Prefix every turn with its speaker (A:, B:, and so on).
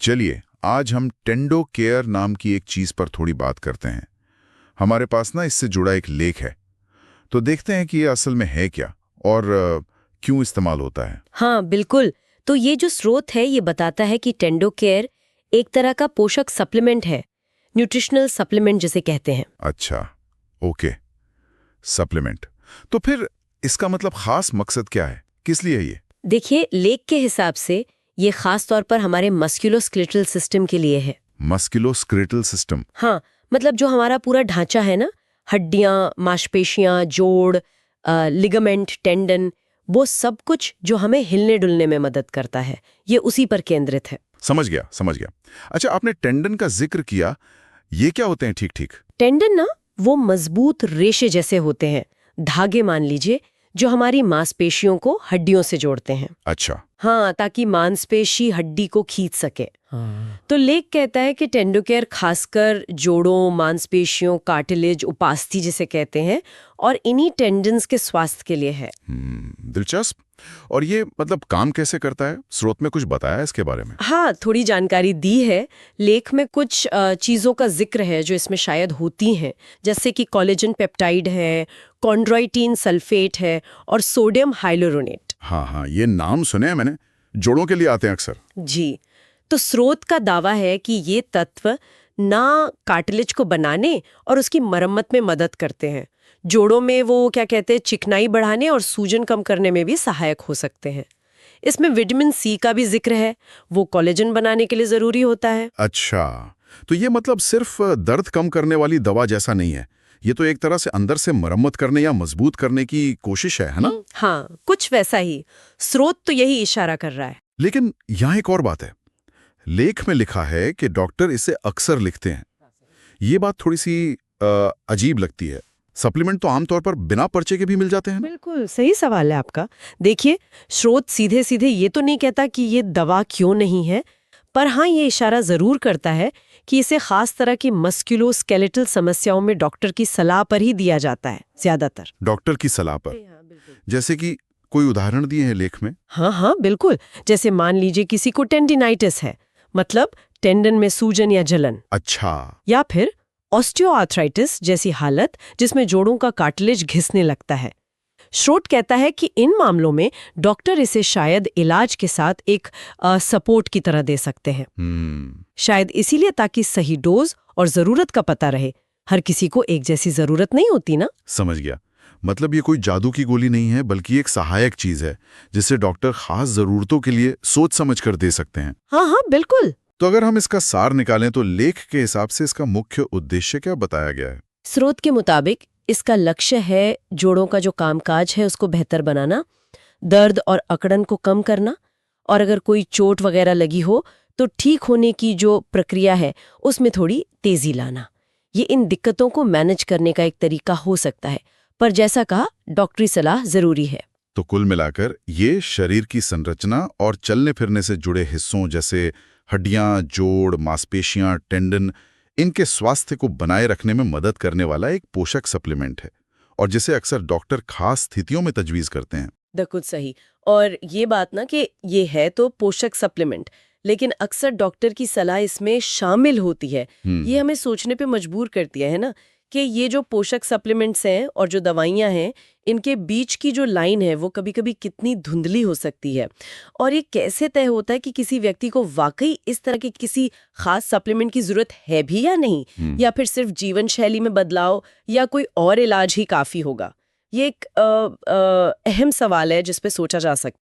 A: चलिए आज हम टेंडो केयर नाम की एक चीज पर थोड़ी बात करते हैं। हमारे पास ना इससे जुड़ा एक लेख है, तो देखते हैं कि ये असल में है क्या और क्यों इस्तेमाल होता है।
B: हाँ बिल्कुल। तो ये जो स्रोत है ये बताता है कि टेंडो केयर एक तरह का पोषक सप्लीमेंट है, न्यूट्रिशनल सप्लीमेंट जिसे कहते हैं।
A: अच्छा, ओके, सप्लीमेंट। तो फिर इसका मतलब खास मकसद क्या है, किस लिए ये?
B: देखिए, लेख के हिसाब से ये खास तौर पर हमारे मस्कुलोस्केलेटल सिस्टम के लिए है।
A: Musculoskeletal system?
B: हाँ, मतलब जो हमारा पूरा ढांचा है ना, हड्डियां, मांसपेशियां, जोड़, लिगामेंट, टेंडन, वो सब कुछ जो हमें हिलने डुलने में मदद करता है, ये उसी पर केंद्रित है।
A: समझ गया, समझ गया। अच्छा, आपने टेंडन का जिक्र किया, ये क्या होते हैं ठीक ठीक?
B: टेंडन ना वो मजबूत रेशे जैसे होते हैं, धागे मान लीजिए, जो हमारी मांसपेशियों को हड्डियों से जोड़ते हैं।
A: अच्छा।
B: हाँ, ताकि मांसपेशी हड्डी को खींच सके। तो लेख कहता है कि टेंडो केयर खासकर जोड़ों, मांसपेशियों, कार्टिलेज, उपास्थि जिसे कहते हैं, और इन्हीं टेंडन्स के स्वास्थ्य के लिए है।
A: दिलचस्प। और ये मतलब काम कैसे करता है? स्रोत में कुछ बताया है इसके बारे में?
B: हाँ, थोड़ी जानकारी दी है। लेख में कुछ चीज़ों का जिक्र है जो इसमें शायद होती हैं, जैसे कि कोलेजन पेप्टाइड है, कॉन्ड्रोइटिन सल्फेट है और सोडियम हाइलुरोनेट।
A: हाँ हाँ, ये नाम सुने हैं मैंने, जोड़ों के लिए आते हैं अक्सर।
B: जी, तो स्रोत का दावा है कि ये तत्व ना कार्टिलेज को बनाने और उसकी मरम्मत में मदद करते हैं, जोड़ों में वो क्या कहते हैं चिकनाई बढ़ाने और सूजन कम करने में भी सहायक हो सकते हैं। इसमें विटामिन सी का भी जिक्र है, वो कोलेजन बनाने के लिए जरूरी होता है।
A: अच्छा, तो ये मतलब सिर्फ दर्द कम करने वाली दवा जैसा नहीं है, ये तो एक तरह से अंदर से मरम्मत करने या मजबूत करने की कोशिश है ना?
B: हाँ, कुछ वैसा ही। स्रोत तो यही इशारा कर रहा है।
A: लेकिन यहाँ एक और बात है, लेख में लिखा है कि डॉक्टर इसे अक्सर लिखते हैं। ये बात थोड़ी सी अजीब लगती है। सप्लीमेंट तो आमतौर पर बिना पर्चे के भी मिल जाते हैं ना?
B: बिल्कुल सही सवाल है आपका। देखिए, स्रोत सीधे सीधे ये तो नहीं कहता कि ये दवा क्यों नहीं है, पर हाँ ये इशारा जरूर करता है कि इसे खास तरह की मस्कुलोस्केलेटल समस्याओं में डॉक्टर की सलाह पर ही दिया जाता है ज्यादातर।
A: डॉक्टर की सलाह पर? जैसे कि कोई उदाहरण दिए हैं लेख में?
B: हाँ हाँ बिल्कुल। जैसे मान लीजिए किसी को टेंडिनाइटिस है, मतलब टेंडन में सूजन या जलन।
A: अच्छा।
B: या फिर ऑस्टियोआर्थराइटिस जैसी हालत जिसमें जोड़ों का कार्टिलेज घिसने लगता है। स्रोत कहता है कि इन मामलों में डॉक्टर इसे शायद इलाज के साथ एक सपोर्ट की तरह दे सकते हैं। शायद इसीलिए ताकि सही डोज और जरूरत का पता रहे। हर किसी को एक जैसी जरूरत नहीं होती ना।
A: समझ गया। मतलब ये कोई जादू की गोली नहीं है, बल्कि एक सहायक चीज है जिसे डॉक्टर खास जरूरतों के लिए सोच समझ कर दे सकते हैं।
B: हाँ हाँ बिल्कुल।
A: तो अगर हम इसका सार निकालें तो लेख के हिसाब से इसका मुख्य उद्देश्य क्या बताया गया है?
B: स्रोत के मुताबिक इसका लक्ष्य है जोड़ों का जो कामकाज है उसको बेहतर बनाना, दर्द और अकड़न को कम करना, और अगर कोई चोट वगैरह लगी हो तो ठीक होने की जो प्रक्रिया है उसमें थोड़ी तेजी लाना। ये इन दिक्कतों को मैनेज करने का एक तरीका हो सकता है, पर जैसा कहा डॉक्टरी सलाह जरूरी है।
A: तो कुल मिलाकर ये शरीर की संरचना और चलने फिरने से जुड़े हिस्सों जैसे हड्डियां, जोड़, मांसपेशियां, टेंडन, इनके स्वास्थ्य को बनाए रखने में मदद करने वाला एक पोषक सप्लीमेंट है, और जिसे अक्सर डॉक्टर खास स्थितियों में तजवीज करते हैं।
B: बिल्कुल सही। और ये बात ना कि ये है तो पोषक सप्लीमेंट, लेकिन अक्सर डॉक्टर की सलाह इसमें शामिल होती है। ये हमें सोचने पे मजबूर करती है ना, कि ये जो पोषक सप्लीमेंट्स हैं और जो दवाइयाँ हैं, इनके बीच की जो लाइन है वो कभी-कभी कितनी धुंधली हो सकती है। और ये कैसे तय होता है कि किसी व्यक्ति को वाकई इस तरह के किसी खास सप्लीमेंट की जरूरत है भी या नहीं, या फिर सिर्फ जीवन शैली में बदलाव या कोई और इलाज ही काफी होगा। ये एक अहम सवाल है जिस पे सोचा जा सकता है।